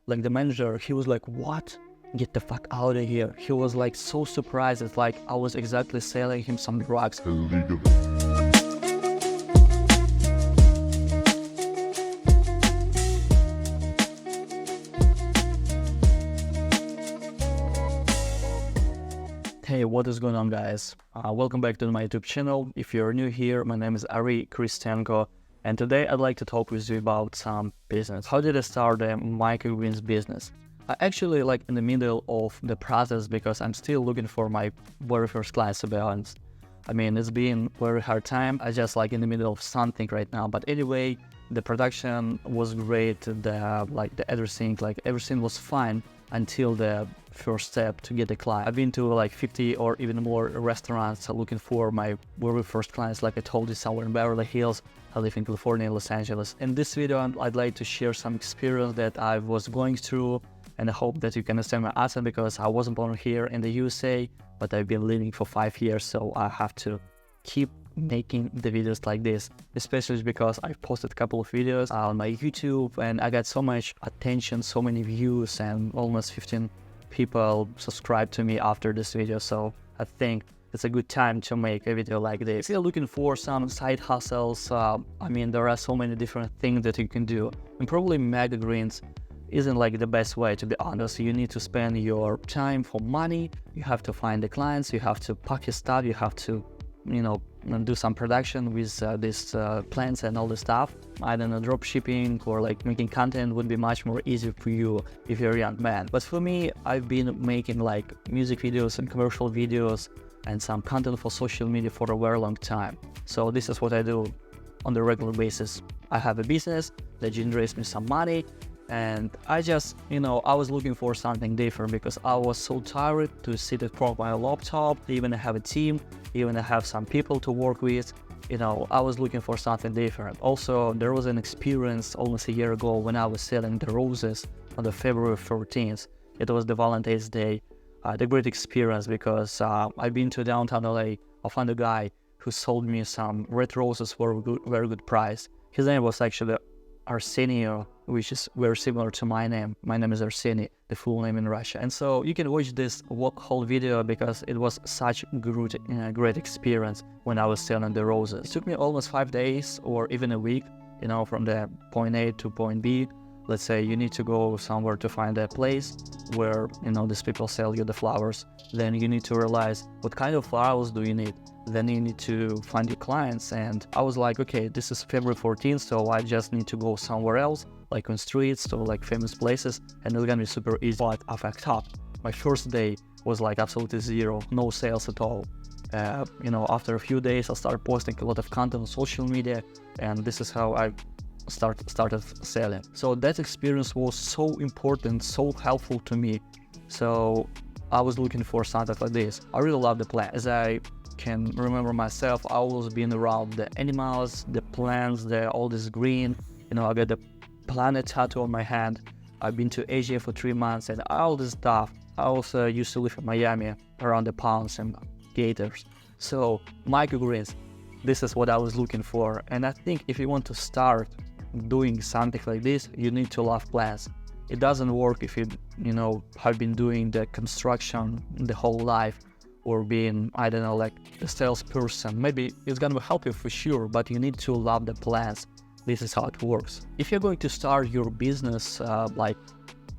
Like the manager, he was like, what? Get the fuck out of here. He was like so surprised. It's like I was exactly selling him some drugs. Illegal. Hey, what is going on, guys? Welcome back to my YouTube channel. If you're new here, my name is Ari Kristenko, and today I'd like to talk with you about some business. How did I start a Microgreens business? I actually like in the middle of the process because I'm still looking for my very first clients, to be honest. I mean, it's been a very hard time. I just like in the middle of something right now. But anyway, the production was great. Everything was fine until the first step to get a client. I've been to like 50 or even more restaurants looking for my very first clients. Like I told you, somewhere in Beverly Hills. I live in California, Los Angeles. In this video, I'd like to share some experience that I was going through, and I hope that you can understand my accent because I wasn't born here in the USA, but I've been living for 5 years, so I have to keep making the videos like this, especially because I've posted a couple of videos on my YouTube and I got so much attention, so many views, and almost 15 people subscribed to me after this video. So I think it's a good time to make a video like this. If you're looking for some side hustles, I mean, there are so many different things that you can do, and probably Microgreens isn't like the best way, to be honest. You need to spend your time for money, you have to find the clients, you have to pack your stuff, you have to, do some production with these plants and all the stuff. I don't know, drop shipping or like making content would be much more easier for you if you're a young man. But for me, I've been making like music videos and commercial videos and some content for social media for a very long time. So this is what I do on the regular basis. I have a business that generates me some money, and I just, I was looking for something different because I was so tired to sit at front of my laptop, even have a team, even have some people to work with. I was looking for something different. Also, there was an experience almost a year ago when I was selling the roses on the February 14th. It was the Valentine's Day. The great experience because I've been to downtown LA. I found a guy who sold me some red roses for a very good price. His name was actually Arsenio, which is very similar to my name. My name is Arseny, the full name in Russia. And so you can watch this whole video because it was such a great experience when I was selling the roses. It took me almost 5 days or even a week, from the point A to point B. Let's say you need to go somewhere to find a place where, these people sell you the flowers. Then you need to realize what kind of flowers do you need. Then you need to find your clients. And I was like, okay, this is February 14th, so I just need to go somewhere else, like on streets or like famous places, and it's gonna be super easy. But I fucked up. My first day was like absolutely zero, no sales at all. After a few days, I started posting a lot of content on social media, and this is how I started selling. So that experience was so important, so helpful to me. So I was looking for something like this. I really love the plant. As I can remember myself, I always been around the animals, the plants, all this green. I got the planet tattoo on my hand. I've been to Asia for 3 months and all this stuff. I also used to live in Miami around the palms and gators. So Microgreens, this is what I was looking for. And I think if you want to start doing something like this, you need to love plants. It doesn't work if you have been doing the construction the whole life, or being, I don't know, like a salesperson. Maybe it's gonna help you for sure, but you need to love the plants. This is how it works. If you're going to start your business,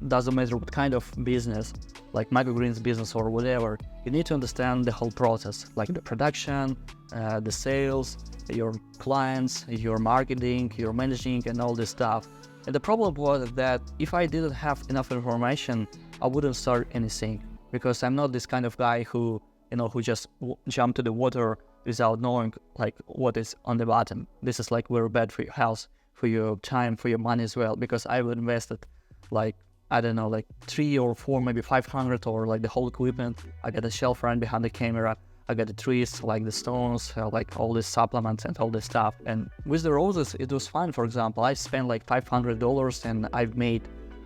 doesn't matter what kind of business, like Microgreens business or whatever, you need to understand the whole process, like the production, the sales, your clients, your marketing, your managing, and all this stuff. And the problem was that if I didn't have enough information, I wouldn't start anything, because I'm not this kind of guy who just jump to the water without knowing like what is on the bottom. This is like very bad for your health, for your time, for your money as well, because I would invested like, I don't know, like 3 or 4, maybe 500, or like the whole equipment. I got a shelf right behind the camera. I got the trees, like the stones, like all these supplements and all this stuff. And with the roses, it was fine. For example, I spent like $500 and I've made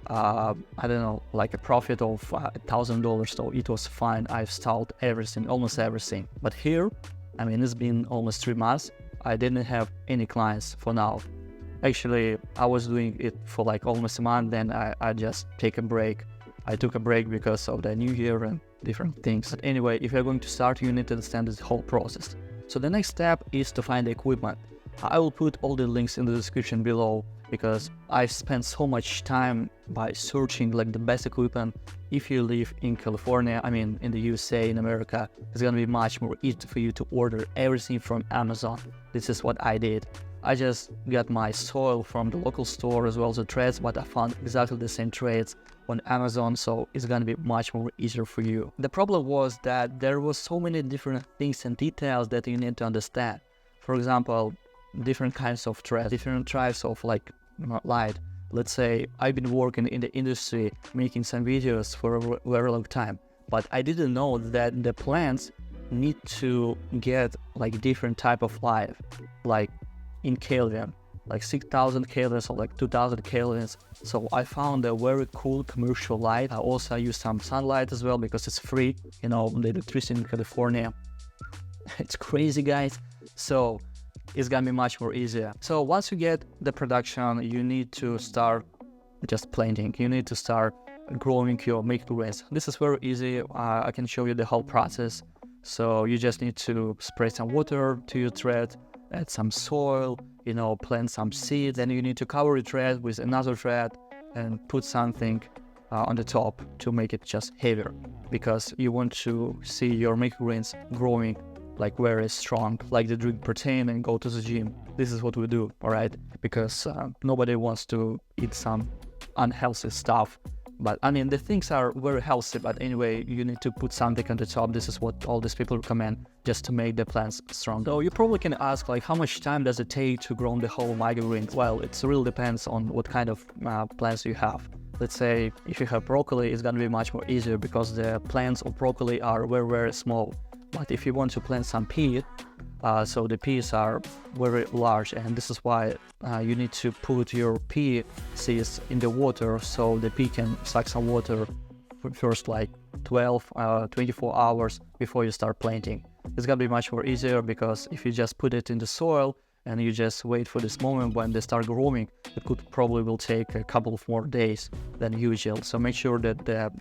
I don't know, like a profit of $1,000, so it was fine. I've stalled everything, almost everything. But here, I mean, it's been almost 3 months. I didn't have any clients for now. Actually, I was doing it for like almost a month, then I just take a break. I took a break because of the new year and different things. But anyway, if you're going to start, you need to understand this whole process. So the next step is to find the equipment. I will put all the links in the description below because I've spent so much time by searching like the best equipment. If you live in California, I mean in the USA, in America, it's gonna be much more easy for you to order everything from Amazon. This is what I did. I just got my soil from the local store as well as the threads, but I found exactly the same threads on Amazon, so it's gonna be much more easier for you. The problem was that there was so many different things and details that you need to understand. For example, different kinds of threads, different types of like light. Let's say I've been working in the industry making some videos for a very long time, but I didn't know that the plants need to get like different type of light, like in Kelvin, like 6,000 kelvins or like 2,000 kelvins. So I found a very cool commercial light. I also use some sunlight as well because it's free, you know, the electricity in California. It's crazy, guys. So it's gonna be much more easier. So once you get the production, you need to start just planting. You need to start growing your microgreens. This is very easy. I can show you the whole process. So you just need to spray some water to your thread, add some soil, you know, plant some seeds, then you need to cover your thread with another thread and put something on the top to make it just heavier, because you want to see your microgreens growing like very strong, like they drink protein and go to the gym. This is what we do, all right? Because nobody wants to eat some unhealthy stuff. But I mean, the things are very healthy, but anyway, you need to put something on the top. This is what all these people recommend, just to make the plants strong. So you probably can ask, like, how much time does it take to grow the whole microgreens? Well, it really depends on what kind of plants you have. Let's say if you have broccoli, it's gonna be much more easier because the plants of broccoli are very, very small. But if you want to plant some pea, so the peas are very large, and this is why you need to put your pea seeds in the water so the pea can suck some water for first like 24 hours before you start planting. It's gonna be much more easier because if you just put it in the soil and you just wait for this moment when they start growing, it probably will take a couple of more days than usual. So make sure that the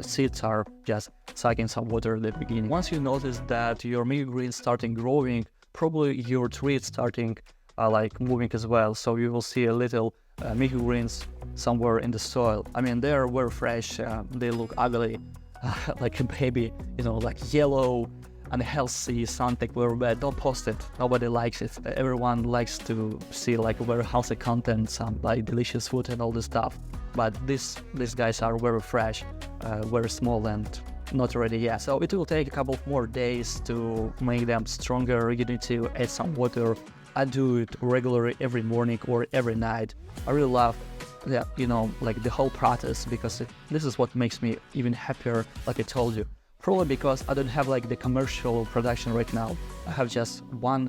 seeds are just sucking some water at the beginning. Once you notice that your microgreens starting growing, probably your tree is starting like moving as well. So you will see a little microgreens somewhere in the soil. I mean, they are very fresh. They look ugly, like a baby, you know, like yellow, unhealthy, something very bad. Don't post it. Nobody likes it. Everyone likes to see like very healthy content, some like delicious food and all this stuff. But these guys are very fresh, very small and not ready yet. So it will take a couple of more days to make them stronger. You need to add some water. I do it regularly every morning or every night. I really love that, you know, like the whole process, because this is what makes me even happier, like I told you. Probably because I don't have like the commercial production right now. I have just one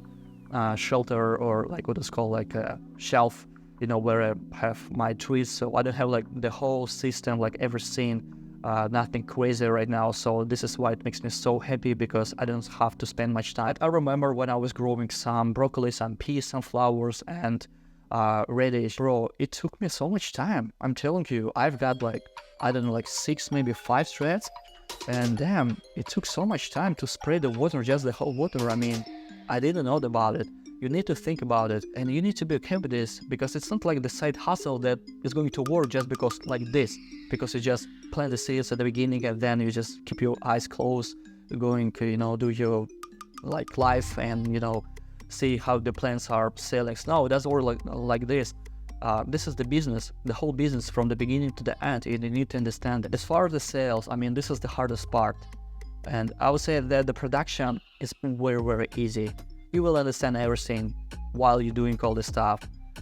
shelter, or like what is called like a shelf, you know, where I have my trees. So I don't have like the whole system, like everything, nothing crazy right now. So this is why it makes me so happy, because I don't have to spend much time. I remember when I was growing some broccoli, some peas, some flowers, and radish. Bro, it took me so much time. I'm telling you, I've got like, I don't know, like 6, maybe 5 threads. And damn, it took so much time to spray the water, just the whole water. I mean, I didn't know about it. You need to think about it, and you need to be okay with this, because it's not like the side hustle that is going to work just because like this, because you just plant the seeds at the beginning and then you just keep your eyes closed, going to, you know, do your like life and, you know, see how the plants are selling. No, it doesn't work like this. This is the business, the whole business from the beginning to the end, and you need to understand it. As far as the sales, I mean, this is the hardest part. And I would say that the production is very, very easy. You will understand everything while you're doing all this stuff.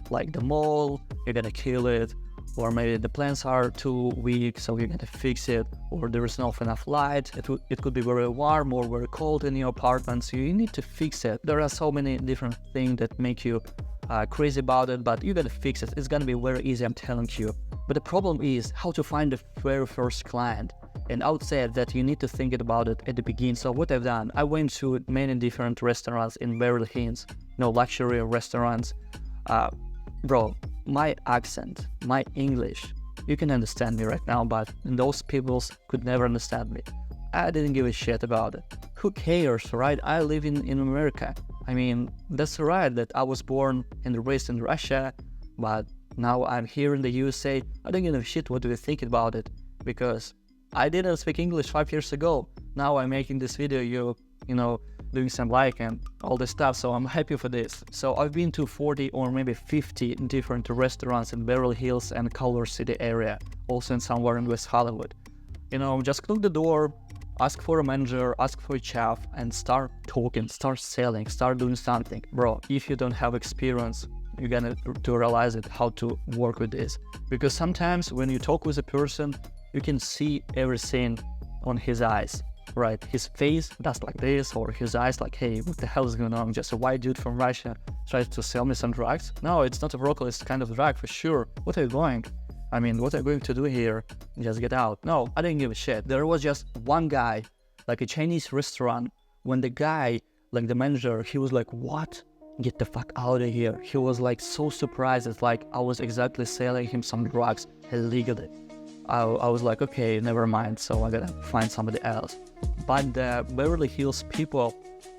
Like the mold, you're gonna kill it, or maybe the plants are too weak, so you're gonna fix it, or there is not enough light. It could be very warm or very cold in your apartment, so you need to fix it. There are so many different things that make you crazy about it, but you gotta fix it. It's gonna be very easy, I'm telling you. But the problem is how to find the very first client. And I would say that you need to think about it at the beginning. So what I've done, I went to many different restaurants in Beverly Hills, you know, luxury restaurants. Bro, my accent, my English, you can understand me right now, but those people could never understand me. I didn't give a shit about it. Who cares, right? I live in America. I mean, that's right that I was born and raised in Russia, but now I'm here in the USA. I don't give a shit what do you think about it, because I didn't speak English 5 years ago. Now I'm making this video, you know, doing some like and all this stuff, so I'm happy for this. So I've been to 40 or maybe 50 different restaurants in Beverly Hills and Coller City area, also in somewhere in West Hollywood. You know, just knock the door, ask for a manager, ask for a chef, and start talking, start selling, start doing something. Bro, if you don't have experience, you're gonna to realize it, how to work with this. Because sometimes when you talk with a person, you can see everything on his eyes, right? His face does like this, or his eyes like, hey, what the hell is going on? Just a white dude from Russia tries to sell me some drugs? No, it's not a broccoli, it's kind of drug for sure. What are you going? I mean, what are you going to do here? Just get out. No, I didn't give a shit. There was just one guy, like a Chinese restaurant, when the guy, like the manager, he was like, what? Get the fuck out of here. He was like so surprised. It's like I was exactly selling him some drugs illegally. I was like, okay, never mind, so I gotta find somebody else. But the Beverly Hills people,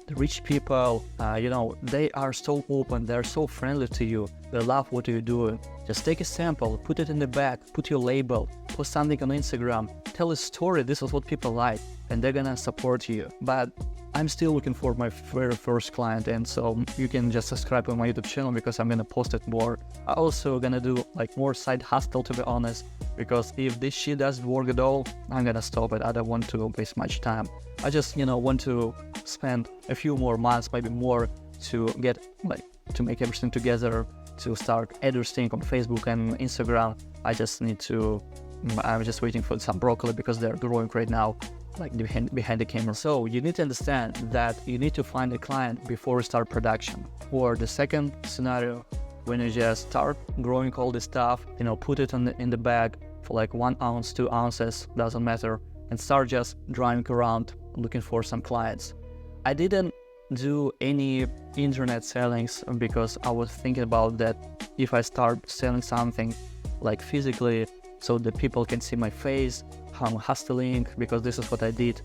the rich people, you know, they are so open, they're so friendly to you, they love what you're doing. Just take a sample, put it in the bag, put your label, post something on Instagram, tell a story, this is what people like, and they're gonna support you. But I'm still looking for my very first client, and so you can just subscribe to my YouTube channel because I'm gonna post it more. I also gonna do like more side hustle, to be honest, because if this shit doesn't work at all, I'm gonna stop it. I don't want to waste much time. I just, you know, want to spend a few more months, maybe more, to get like to make everything together, to start everything on Facebook and Instagram. I just need to, I'm just waiting for some broccoli because they're growing right now, like behind the camera. So you need to understand that you need to find a client before you start production. For the second scenario, when you just start growing all this stuff, you know, put it in the bag for like 1 ounce, 2 ounces, doesn't matter, and start just driving around looking for some clients. I didn't do any internet sellings because I was thinking about that if I start selling something like physically, so the people can see my face, how I'm hustling, because this is what I did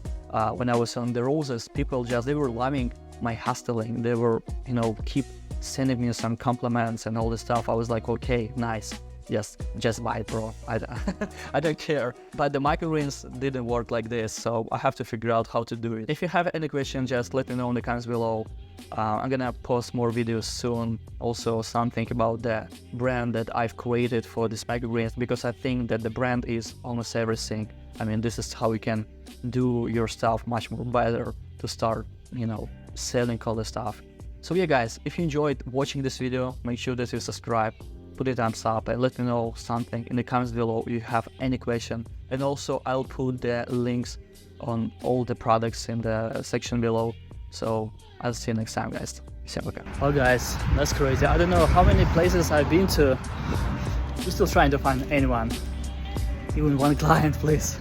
when I was selling the roses. People they were loving my hustling. They were, you know, keep sending me some compliments and all this stuff. I was like, okay, nice. Just buy it, bro. I don't care. But the microgreens didn't work like this, so I have to figure out how to do it. If you have any questions, just let me know in the comments below. I'm gonna post more videos soon. Also something about the brand that I've created for this microgreens, because I think that the brand is almost everything. I mean, this is how you can do your stuff much more better to start, you know, selling all the stuff. So yeah, guys, if you enjoyed watching this video, make sure that you subscribe, put a thumbs up, and let me know something in the comments below if you have any question. And also I'll put the links on all the products in the section below. So I'll see you next time, guys. Oh guys, that's crazy. I don't know how many places I've been to. I'm still trying to find anyone, even one client, please.